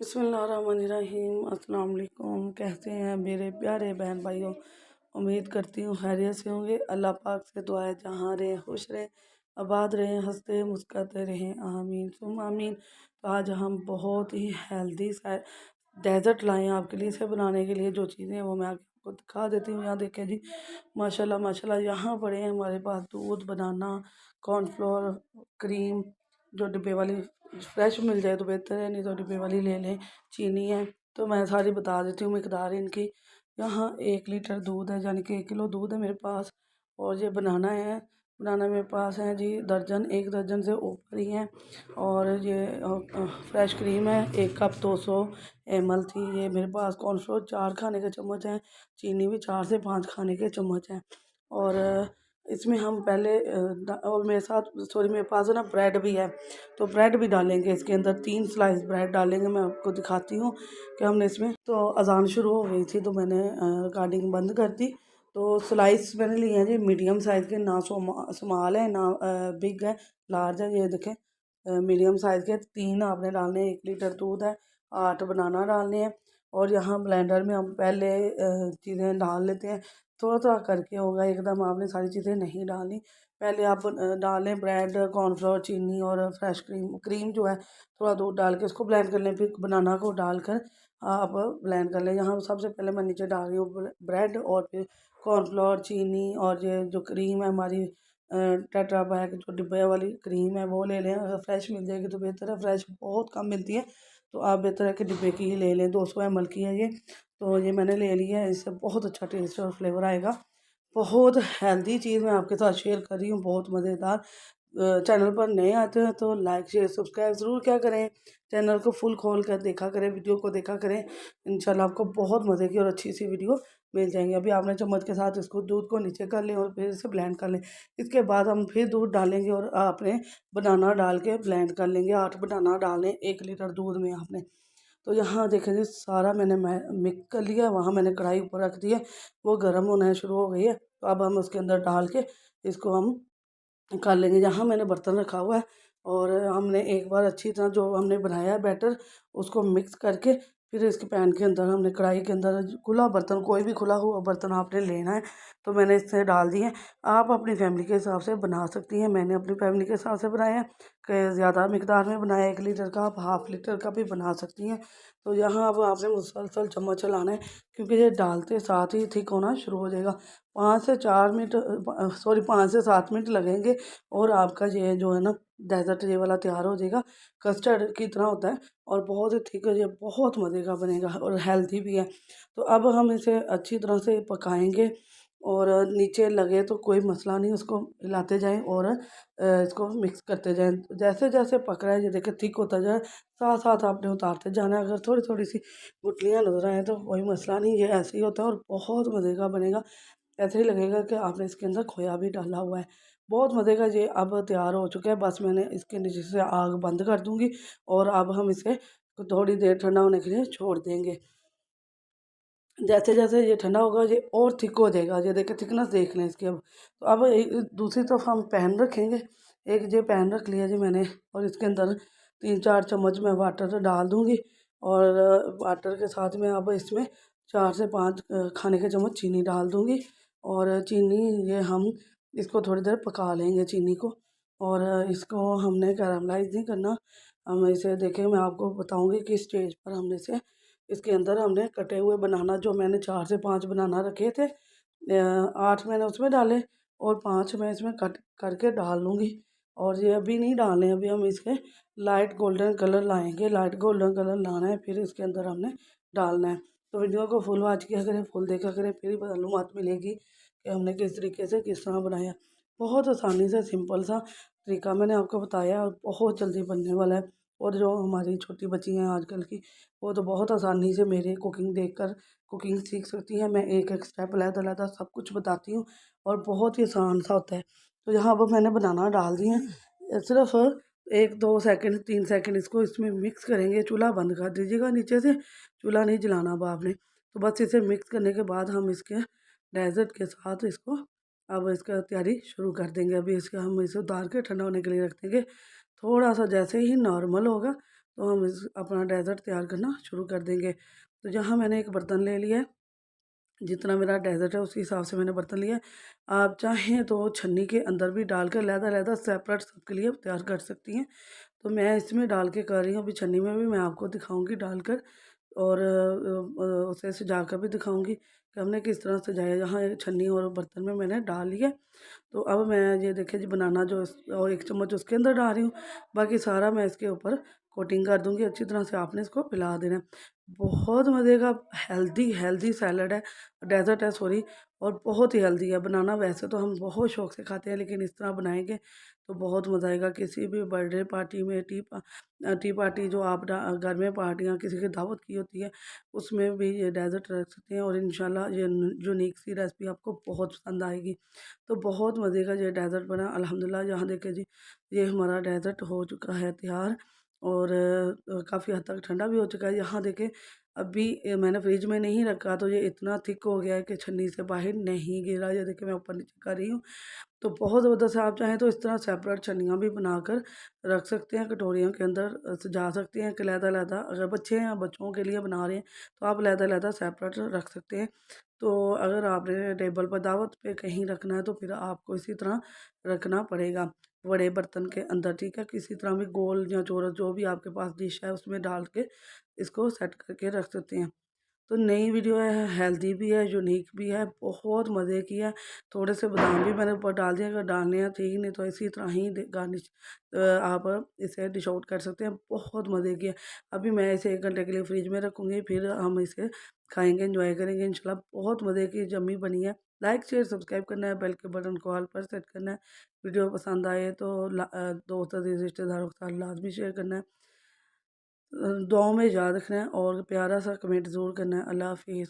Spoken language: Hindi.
बिस्मिल्लाहिर्रहमानिर्रहीम। अस्सलाम वालेकुम। कैसे हैं मेरे प्यारे बहन भाइयों? उम्मीद करती हूँ खैरियत से होंगे। अल्लाह पाक से दुआ है जहाँ रहें खुश रहें, आबाद रहें, हंसते मुस्कुराते रहें, आमीन सुम आमीन। तो आज हम बहुत ही हेल्दी सा डेजर्ट लाए हैं आपके लिए। इसे बनाने के लिए जो चीज़ें हैं वो मैं आपको दिखा देती हूँ। यहाँ देखें जी, माशाल्लाह माशाल्लाह। यहाँ पड़े हैं हमारे पास दूध, बनाना, कॉर्नफ्लोर, क्रीम, जो डिब्बे वाली फ्रेश मिल जाए तो बेहतर है, नहीं तो डिब्बे वाली ले लें। चीनी है, तो मैं सारी बता देती हूँ मिकदार इनकी। यहाँ 1 लीटर दूध है, यानी कि 1 किलो दूध है मेरे पास। और ये बनाना है, बनाना मेरे पास है जी दर्जन, 1 दर्जन से ऊपर ही है। और ये फ्रेश क्रीम है, 1 कप 200 ml थी ये मेरे पास। कॉर्नफ्लोर 4 खाने के चम्मच हैं, चीनी भी 4 से 5 खाने के चम्मच हैं। और इसमें हम पहले और मेरे साथ सॉरी मेरे पास है ना ब्रेड भी है, तो ब्रेड भी डालेंगे इसके अंदर। 3 स्लाइस ब्रेड डालेंगे। मैं आपको दिखाती हूँ कि हमने इसमें, तो अजान शुरू हो गई थी तो मैंने रिकॉर्डिंग बंद कर दी। तो स्लाइस मैंने लिए हैं जी मीडियम साइज़ के, ना स्मॉल है ना बिग है, लार्ज है। ये देखें मीडियम साइज़ के 3 आपने डालने हैं। 1 लीटर दूध है, 8 बनाना डालने हैं। और यहाँ ब्लेंडर में हम पहले चीज़ें डाल लेते हैं। थोड़ा थोड़ा करके होगा, एकदम आपने सारी चीज़ें नहीं डालनी। पहले आप डालें ब्रेड, कॉर्नफ्लोर, चीनी और फ्रेश क्रीम। क्रीम जो है थोड़ा दूध डाल के उसको ब्लेंड कर लें, फिर बनाना को डालकर आप ब्लेंड कर लें। यहाँ सबसे पहले मैं नीचे डाल रही हूँ ब्रेड, और फिर कॉर्नफ्लोर, चीनी, और ये जो क्रीम है हमारी टेट्रा पैक जो डिब्बे वाली क्रीम है वो ले लें। अगर फ्रेश मिल जाएगी तो बेहतर है, फ्रेश बहुत कम मिलती है, तो आप बेहतर है कि डिब्बे की ही ले लें। 200 ml की है ये, तो ये मैंने ले लिया है। इससे बहुत अच्छा टेस्ट और फ्लेवर आएगा। बहुत हेल्दी चीज़ मैं आपके साथ शेयर कर रही हूँ, बहुत मज़ेदार। चैनल पर नए आते हैं तो लाइक शेयर सब्सक्राइब ज़रूर क्या करें। चैनल को फुल खोल कर देखा करें, वीडियो को देखा करें। इंशाल्लाह आपको बहुत मज़े की और अच्छी सी वीडियो मिल जाएंगी। अभी आपने चम्मच के साथ इसको दूध को नीचे कर लें और फिर इसे ब्लेंड कर लें। इसके बाद हम फिर दूध डालेंगे और आपने बनाना डाल के ब्लेंड कर लेंगे। 8 बनाना डालें 1 लीटर दूध में आपने। तो यहाँ देखें जी सारा मैंने मिक्स कर लिया। वहाँ मैंने कढ़ाई ऊपर रख दी है, वो गर्म होना शुरू हो गई है। तो अब हम उसके अंदर डाल के इसको हम कर लेंगे। यहाँ मैंने बर्तन रखा हुआ है, और हमने एक बार अच्छी तरह जो हमने बनाया है बैटर उसको मिक्स करके फिर इसके पैन के अंदर, हमने कढ़ाई के अंदर खुला बर्तन, कोई भी खुला हुआ बर्तन आपने लेना है, तो मैंने इससे डाल दिए। आप अपनी फैमिली के हिसाब से बना सकती हैं। मैंने अपनी फैमिली के हिसाब से बनाया है कि ज़्यादा मकदार में बनाया, 1 लीटर का, आप हाफ़ लीटर का भी बना सकती हैं। तो यहाँ अब आपने मुसलसल चम्मच चलाना है, क्योंकि ये डालते साथ ही थिक होना शुरू हो जाएगा। 5 से 4 मिनट, सॉरी 5 से 7 मिनट लगेंगे, और आपका ये जो है ना डेजर्ट ये वाला तैयार हो जाएगा। कस्टर्ड की तरह होता है और बहुत ही थिक है, ये बहुत मज़े का बनेगा और हेल्दी भी है। तो अब हम इसे अच्छी तरह से पकाएंगे, और नीचे लगे तो कोई मसला नहीं, उसको हिलाते जाएं और इसको मिक्स करते जाएं। जैसे जैसे पक रहा है ये देखें थिक होता जाए, साथ साथ आपने उतारते जाना है। अगर थोड़ी थोड़ी सी गुठलियाँ नजर आए तो कोई मसला नहीं, ये ऐसे ही होता है और बहुत मज़े का बनेगा। ऐसे ही लगेगा कि आपने इसके अंदर खोया भी डाला हुआ है। बहुत मज़े का ये अब तैयार हो चुका है। बस मैंने इसके नीचे से आग बंद कर दूँगी, और अब हम इसे थोड़ी देर ठंडा होने के लिए छोड़ देंगे। जैसे जैसे ये ठंडा होगा ये और थिक हो जाएगा। ये देखिए थिकनेस देख लें इसकी अब। तो अब एक दूसरी तरफ हम पैन रखेंगे। एक ये पैन रख लिया जी मैंने, और इसके अंदर 3-4 चम्मच मैं वाटर डाल दूँगी, और वाटर के साथ में अब इसमें 4 से 5 खाने के चम्मच चीनी डाल दूँगी। और चीनी ये हम इसको थोड़ी देर पका लेंगे चीनी को, और इसको हमने कैरामलाइज़ नहीं करना। हम इसे देखें, मैं आपको बताऊँगी किस स्टेज पर हमने इसे, इसके अंदर हमने कटे हुए बनाना, जो मैंने 4 से 5 बनाना रखे थे, 8 मैंने उसमें डाले और 5 मैं इसमें कट करके डाल लूँगी। और ये अभी नहीं डालने, अभी हम इसके लाइट गोल्डन कलर लाएंगे। लाइट गोल्डन कलर लाना है, फिर इसके अंदर हमने डालना है। तो वीडियो को फुल वॉच किया करें, फुल देखा करें, फिर ही मालूमात मिलेगी कि हमने किस तरीके से किस तरह बनाया। बहुत आसानी से सिंपल सा तरीका मैंने आपको बताया, और बहुत जल्दी बनने वाला है। और जो हमारी छोटी बच्ची हैं आजकल की, वो तो बहुत आसानी से मेरे कुकिंग देखकर कुकिंग सीख सकती हैं। मैं एक एक स्टेप अलग-अलग सब कुछ बताती हूँ, और बहुत ही आसान सा होता है। तो यहाँ अब मैंने बनाना डाल दिए हैं। सिर्फ 1-2 सेकंड 3 सेकंड इसको इसमें मिक्स करेंगे। चूल्हा बंद कर दीजिएगा, नीचे से चूल्हा नहीं जलाना अब आपने। तो बस इसे मिक्स करने के बाद हम इसके डेज़र्ट के साथ इसको अब इसका तैयारी शुरू कर देंगे। अभी इसका हम इसे उतार के ठंडा होने के लिए रख देंगे। थोड़ा सा जैसे ही नॉर्मल होगा तो हम इस अपना डेज़र्ट तैयार करना शुरू कर देंगे। तो यहाँ मैंने एक बर्तन ले लिया है, जितना मेरा डेज़र्ट है उसी हिसाब से मैंने बर्तन लिया है। आप चाहें तो छन्नी के अंदर भी डालकर अलग-अलग सेपरेट सबके लिए तैयार कर सकती हैं। तो मैं इसमें डाल के कर रही हूँ, अभी छन्नी में भी मैं आपको दिखाऊँगी डालकर, और उसे सजा कर भी दिखाऊँगी कि हमने किस तरह सजाया। यहाँ एक छन्नी और बर्तन में मैंने डाल लिया। तो अब मैं ये देखिए जी बनाना जो और 1 चम्मच उसके अंदर डाल रही हूँ, बाकी सारा मैं इसके ऊपर कोटिंग कर दूँगी अच्छी तरह से। आपने इसको फैला देना है। बहुत मज़े का हेल्दी हेल्दी सैलड है, डेज़र्ट है सॉरी, और बहुत ही हेल्दी है। बनाना वैसे तो हम बहुत शौक से खाते हैं, लेकिन इस तरह बनाएँगे तो बहुत मज़ा आएगा। किसी भी बर्थडे पार्टी में टी पार्टी जो आप घर में पार्टियाँ किसी की दावत की होती है, उसमें भी ये डेज़र्ट रख सकते हैं, और इंशाल्लाह ये यूनिक सी रेसिपी आपको बहुत पसंद आएगी। तो बहुत मज़े का ये डेज़र्ट बना अल्हम्दुलिल्लाह। यहाँ देखिए जी, ये हमारा डेज़र्ट हो चुका है तैयार, और काफ़ी हद तक ठंडा भी हो चुका है। यहाँ देखिए अभी मैंने फ्रिज में नहीं रखा, तो ये इतना थिक हो गया है कि छन्नी से बाहर नहीं गिरा। ये देखिए मैं ऊपर नीचे कर रही हूँ। तो बहुत ज़बरदस्त है। आप चाहें तो इस तरह सेपरेट छन्नियाँ भी बनाकर रख सकते हैं, कटोरियों के अंदर सजा सकते हैं कि अलहदा-अलहदा। अगर बच्चे हैं, बच्चों के लिए बना रहे हैं, तो आप अलहदा-अलहदा सेपरेट रख सकते हैं। तो अगर आपने टेबल पर दावत पे कहीं रखना है, तो फिर आपको इसी तरह रखना पड़ेगा, बड़े बर्तन के अंदर, ठीक है? किसी तरह भी गोल या चौरस जो भी आपके पास डिश है, उसमें डाल के इसको सेट करके रख सकते हैं। तो नई वीडियो है, हेल्दी भी है, यूनिक भी है, बहुत मज़े की है। थोड़े से बादाम भी मैंने ऊपर डाल दिए, अगर डालने हैं ठीक, नहीं तो इसी तरह ही गार्निश आप इसे डिश आउट कर सकते हैं। बहुत मज़े की है। अभी मैं इसे 1 घंटे के लिए फ्रिज में रखूँगी, फिर हम इसे खाएँगे, एंजॉय करेंगे इंशाल्लाह। बहुत मज़े की यम्मी बनी है। लाइक, शेयर, सब्सक्राइब करना है, बेल के बटन को ऑल पर सेट करना है। वीडियो पसंद आए तो दोस्त, अज़ीज़, रिश्तेदारों के साथ लाज़मी शेयर करना है। दुआओं में याद रखना है, और प्यारा सा कमेंट ज़रूर करना है। अल्लाह हाफ़िज़।